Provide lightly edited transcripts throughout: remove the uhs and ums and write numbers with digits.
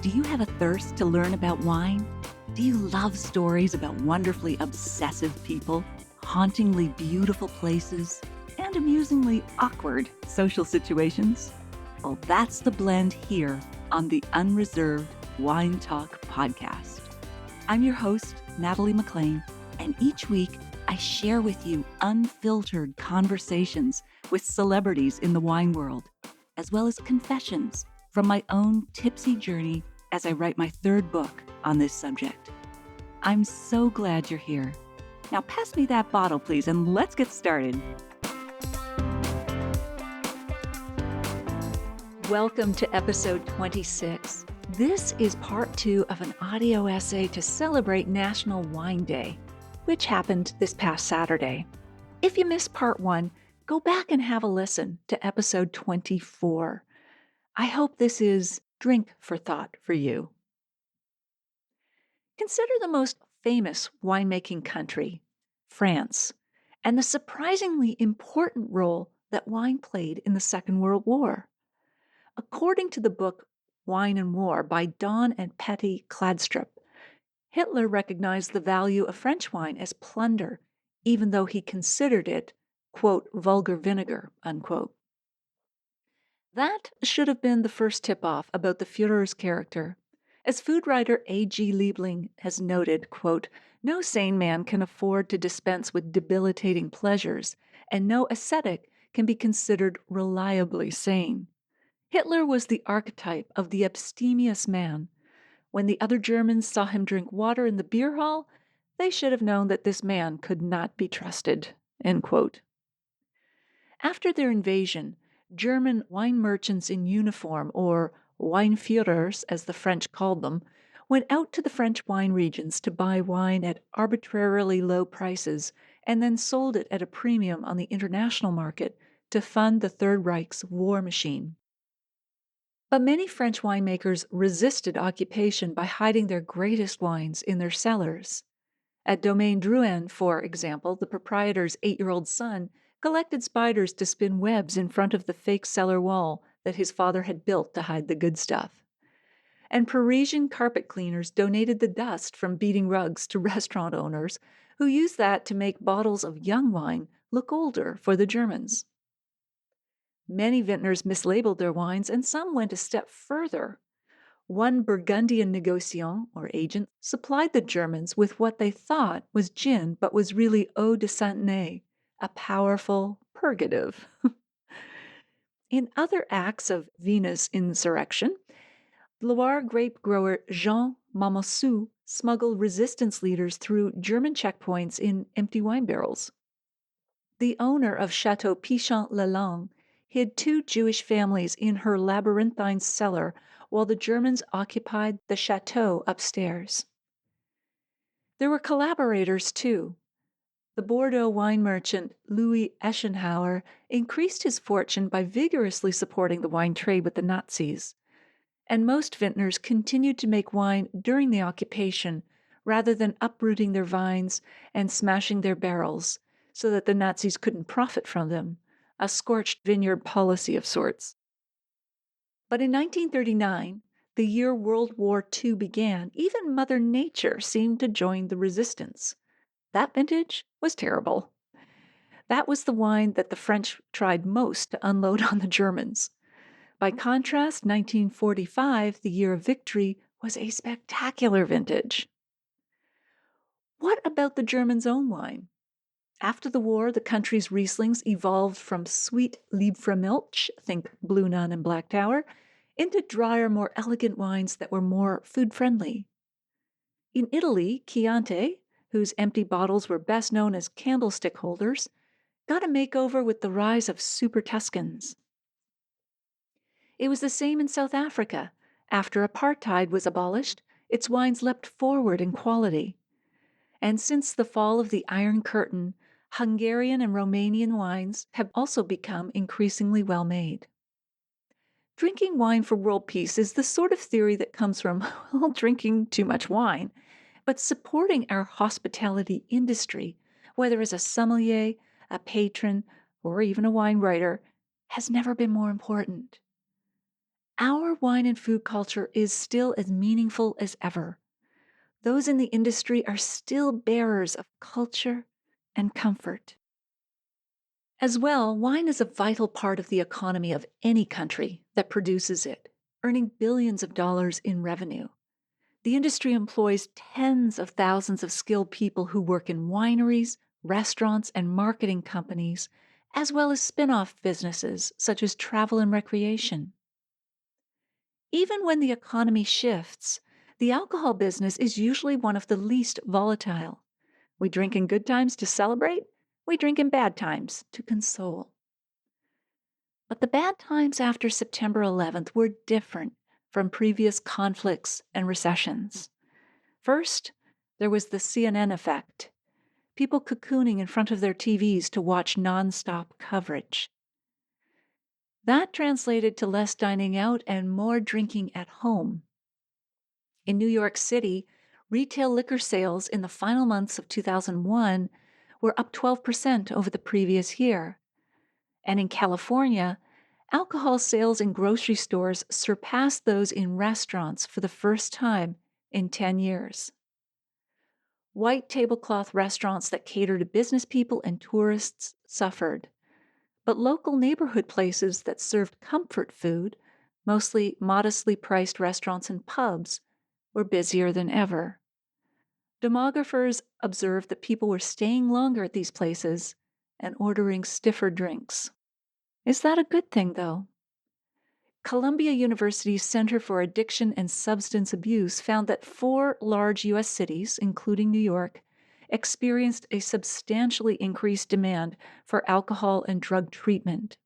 Do you have a thirst to learn about wine? Do you love stories about wonderfully obsessive people, hauntingly beautiful places, and amusingly awkward social situations? Well, that's the blend here on the Unreserved Wine Talk podcast. I'm your host, Natalie McLean, and each week I share with you unfiltered conversations with celebrities in the wine world, as well as confessions from my own tipsy journey as I write my third book on this subject. I'm so glad you're here. Now pass me that bottle, please, and let's get started. Welcome to episode 26. This is part 2 of an audio essay to celebrate National Wine Day, which happened this past Saturday. If you missed part 1, go back and have a listen to episode 24. I hope this is drink for thought for you. Consider the most famous winemaking country, France, and the surprisingly important role that wine played in the Second World War. According to the book Wine and War by Don and Patty Kladstrup, Hitler recognized the value of French wine as plunder, even though he considered it, quote, vulgar vinegar, unquote. That should have been the first tip-off about the Führer's character. As food writer A.G. Liebling has noted, quote, no sane man can afford to dispense with debilitating pleasures, and no ascetic can be considered reliably sane. Hitler was the archetype of the abstemious man. When the other Germans saw him drink water in the beer hall, they should have known that this man could not be trusted, end quote. After their invasion, German wine merchants in uniform, or Weinführers as the French called them, went out to the French wine regions to buy wine at arbitrarily low prices and then sold it at a premium on the international market to fund the Third Reich's war machine. But many French winemakers resisted occupation by hiding their greatest wines in their cellars. At Domaine Drouhin, for example, the proprietor's 8-year-old son collected spiders to spin webs in front of the fake cellar wall that his father had built to hide the good stuff. And Parisian carpet cleaners donated the dust from beating rugs to restaurant owners who used that to make bottles of young wine look older for the Germans. Many vintners mislabeled their wines, and some went a step further. One Burgundian négociant, or agent, supplied the Germans with what they thought was gin, but was really eau de Santenay, a powerful purgative. In other acts of Vinous insurrection, Loire grape grower Jean Mamoussou smuggled resistance leaders through German checkpoints in empty wine barrels. The owner of Chateau Pichon-Lalande hid 2 Jewish families in her labyrinthine cellar while the Germans occupied the chateau upstairs. There were collaborators, too. The Bordeaux wine merchant Louis Eschenhauer increased his fortune by vigorously supporting the wine trade with the Nazis. And most vintners continued to make wine during the occupation rather than uprooting their vines and smashing their barrels so that the Nazis couldn't profit from them, a scorched vineyard policy of sorts. But in 1939, the year World War II began, even Mother Nature seemed to join the resistance. That vintage was terrible. That was the wine that the French tried most to unload on the Germans. By contrast, 1945, the year of victory, was a spectacular vintage. What about the Germans' own wine? After the war, the country's Rieslings evolved from sweet Liebfraumilch, think Blue Nun and Black Tower, into drier, more elegant wines that were more food-friendly. In Italy, Chianti, whose empty bottles were best known as candlestick holders, got a makeover with the rise of Super Tuscans. It was the same in South Africa. After apartheid was abolished, its wines leapt forward in quality. And since the fall of the Iron Curtain, Hungarian and Romanian wines have also become increasingly well made. Drinking wine for world peace is the sort of theory that comes from, drinking too much wine, but supporting our hospitality industry, whether as a sommelier, a patron, or even a wine writer, has never been more important. our wine and food culture is still as meaningful as ever. Those in the industry are still bearers of culture and comfort. As well, wine is a vital part of the economy of any country that produces it, earning billions of dollars in revenue. The industry employs tens of thousands of skilled people who work in wineries, restaurants, and marketing companies, as well as spin off businesses such as travel and recreation. Even when the economy shifts, the alcohol business is usually one of the least volatile. We drink in good times to celebrate, we drink in bad times to console. But the bad times after September 11th were different from previous conflicts and recessions. First, there was the CNN effect, people cocooning in front of their TVs to watch nonstop coverage. That translated to less dining out and more drinking at home. In New York City, retail liquor sales in the final months of 2001 were up 12% over the previous year. And in California, alcohol sales in grocery stores surpassed those in restaurants for the first time in 10 years. White tablecloth restaurants that cater to business people and tourists suffered. But local neighborhood places that served comfort food, mostly modestly priced restaurants and pubs, were busier than ever. Demographers observed that people were staying longer at these places and ordering stiffer drinks. Is that a good thing, though? Columbia University's Center for Addiction and Substance Abuse found that 4 large U.S. cities, including New York, experienced a substantially increased demand for alcohol and drug treatment.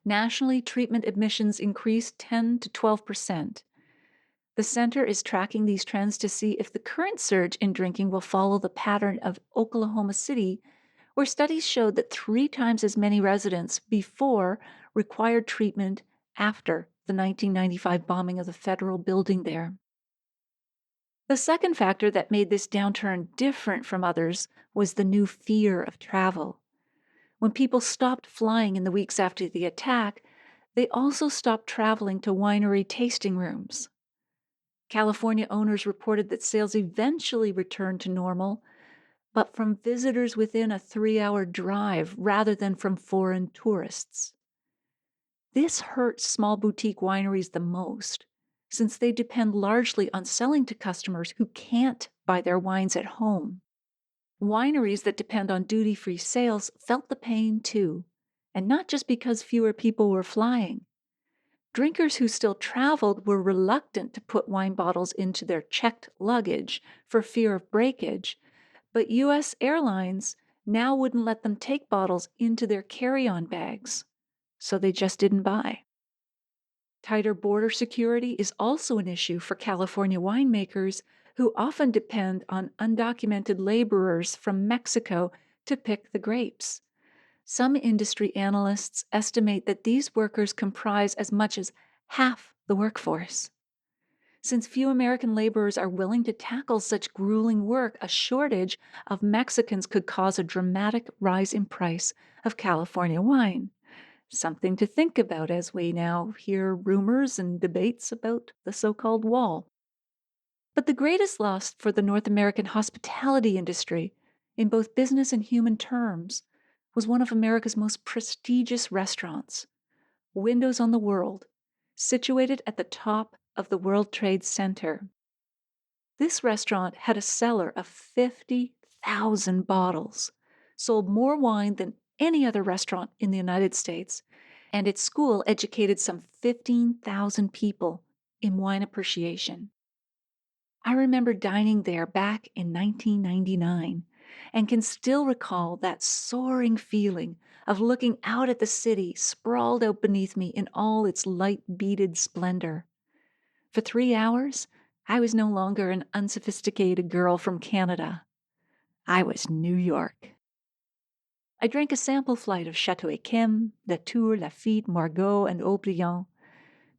Nationally, treatment admissions increased 10 to 12%. The center is tracking these trends to see if the current surge in drinking will follow the pattern of Oklahoma City, where studies showed that 3 times as many residents before required treatment after the 1995 bombing of the federal building there. The second factor that made this downturn different from others was the new fear of travel. When people stopped flying in the weeks after the attack, they also stopped traveling to winery tasting rooms. California owners reported that sales eventually returned to normal, but from visitors within a 3-hour drive rather than from foreign tourists. This hurts small boutique wineries the most, since they depend largely on selling to customers who can't buy their wines at home. Wineries that depend on duty-free sales felt the pain too, and not just because fewer people were flying. Drinkers who still traveled were reluctant to put wine bottles into their checked luggage for fear of breakage, but U.S. airlines now wouldn't let them take bottles into their carry-on bags, so they just didn't buy. Tighter border security is also an issue for California winemakers who often depend on undocumented laborers from Mexico to pick the grapes. Some industry analysts estimate that these workers comprise as much as half the workforce. Since few American laborers are willing to tackle such grueling work, a shortage of Mexicans could cause a dramatic rise in price of California wine. Something to think about as we now hear rumors and debates about the so-called wall. But the greatest loss for the North American hospitality industry, in both business and human terms, was one of America's most prestigious restaurants, Windows on the World, situated at the top of the World Trade Center. This restaurant had a cellar of 50,000 bottles, sold more wine than any other restaurant in the United States, and its school educated some 15,000 people in wine appreciation. I remember dining there back in 1999 and can still recall that soaring feeling of looking out at the city sprawled out beneath me in all its light beaded splendor. For 3 hours, I was no longer an unsophisticated girl from Canada. I was New York. I drank a sample flight of Chateau Yquem, Latour, Lafite, Margaux, and Haut-Brion.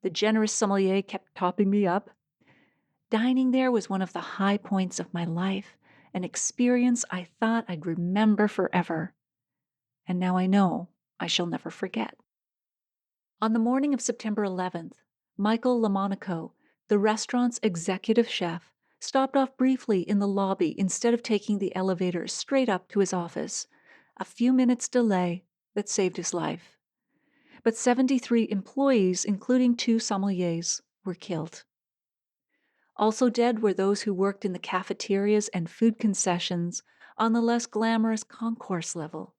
The generous sommelier kept topping me up. Dining there was one of the high points of my life, an experience I thought I'd remember forever. And now I know I shall never forget. On the morning of September 11th, Michael Lamonaco, the restaurant's executive chef, stopped off briefly in the lobby instead of taking the elevator straight up to his office. A few minutes' delay that saved his life. But 73 employees, including 2 sommeliers, were killed. Also dead were those who worked in the cafeterias and food concessions on the less glamorous concourse level.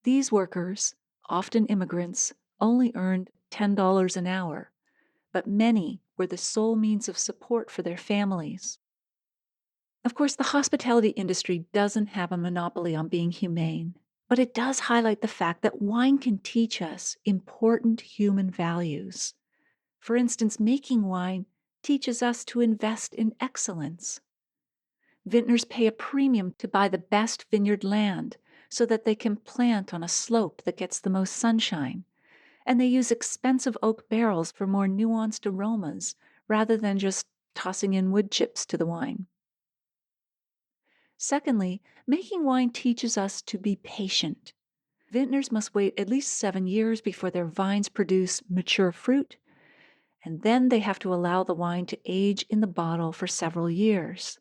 These workers, often immigrants, only earned $10 an hour, but many were the sole means of support for their families. Of course, the hospitality industry doesn't have a monopoly on being humane, but it does highlight the fact that wine can teach us important human values. For instance, making wine teaches us to invest in excellence. Vintners pay a premium to buy the best vineyard land so that they can plant on a slope that gets the most sunshine, and they use expensive oak barrels for more nuanced aromas rather than just tossing in wood chips to the wine. Secondly, making wine teaches us to be patient. Vintners must wait at least 7 years before their vines produce mature fruit, and then they have to allow the wine to age in the bottle for several years.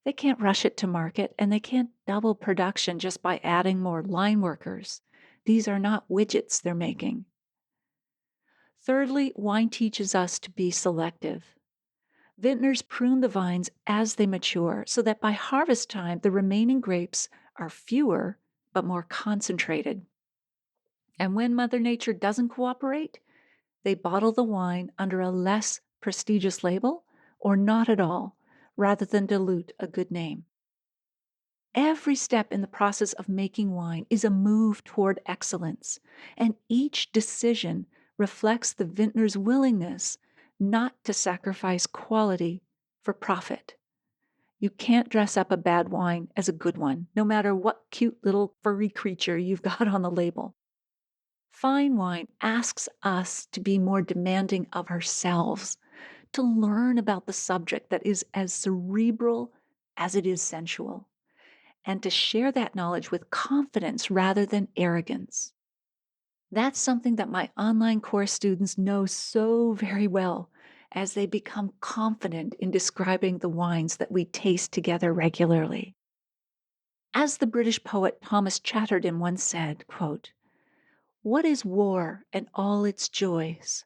They can't rush it to market, and they can't double production just by adding more line workers. These are not widgets they're making. Thirdly, wine teaches us to be selective. Vintners prune the vines as they mature so that by harvest time, the remaining grapes are fewer but more concentrated. And when Mother Nature doesn't cooperate, they bottle the wine under a less prestigious label or not at all, rather than dilute a good name. Every step in the process of making wine is a move toward excellence, and each decision reflects the vintner's willingness not to sacrifice quality for profit. You can't dress up a bad wine as a good one, no matter what cute little furry creature you've got on the label. Fine wine asks us to be more demanding of ourselves, to learn about the subject that is as cerebral as it is sensual, and to share that knowledge with confidence rather than arrogance. That's something that my online course students know so very well as they become confident in describing the wines that we taste together regularly. As the British poet Thomas Chatterton once said, quote, "What is war and all its joys?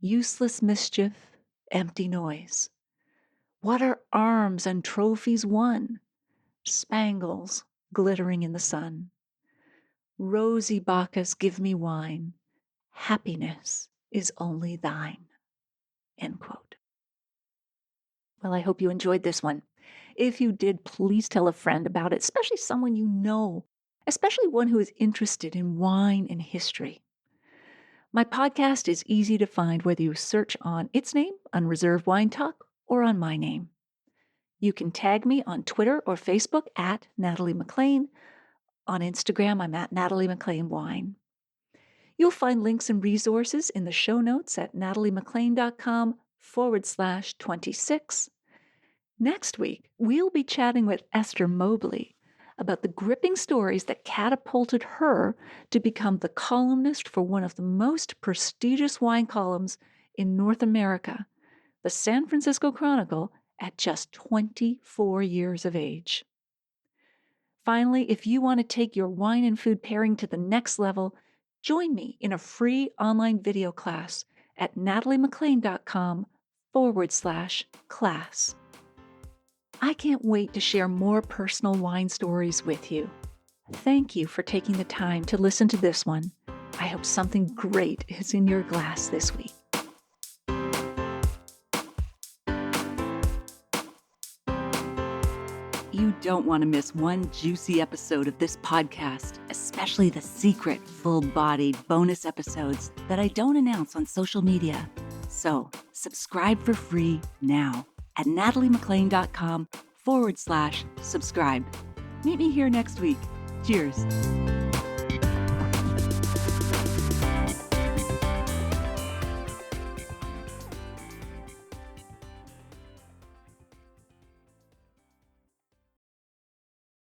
Useless mischief, empty noise. What are arms and trophies won? Spangles glittering in the sun. Rosy Bacchus, give me wine. Happiness is only thine." End quote. Well, I hope you enjoyed this one. If you did, please tell a friend about it, especially someone you know, especially one who is interested in wine and history. My podcast is easy to find whether you search on its name, Unreserved Wine Talk, or on my name. You can tag me on Twitter or Facebook at Natalie McLean. On Instagram, I'm at Natalie McLean Wine. You'll find links and resources in the show notes at nataliemclean.com/26. Next week, we'll be chatting with Esther Mobley about the gripping stories that catapulted her to become the columnist for one of the most prestigious wine columns in North America, the San Francisco Chronicle, at just 24 years of age. Finally, if you want to take your wine and food pairing to the next level, join me in a free online video class at nataliemclean.com/class. I can't wait to share more personal wine stories with you. Thank you for taking the time to listen to this one. I hope something great is in your glass this week. You don't want to miss one juicy episode of this podcast, especially the secret, full-bodied bonus episodes that I don't announce on social media. So, subscribe for free now at nataliemclean.com/subscribe. Meet me here next week. Cheers.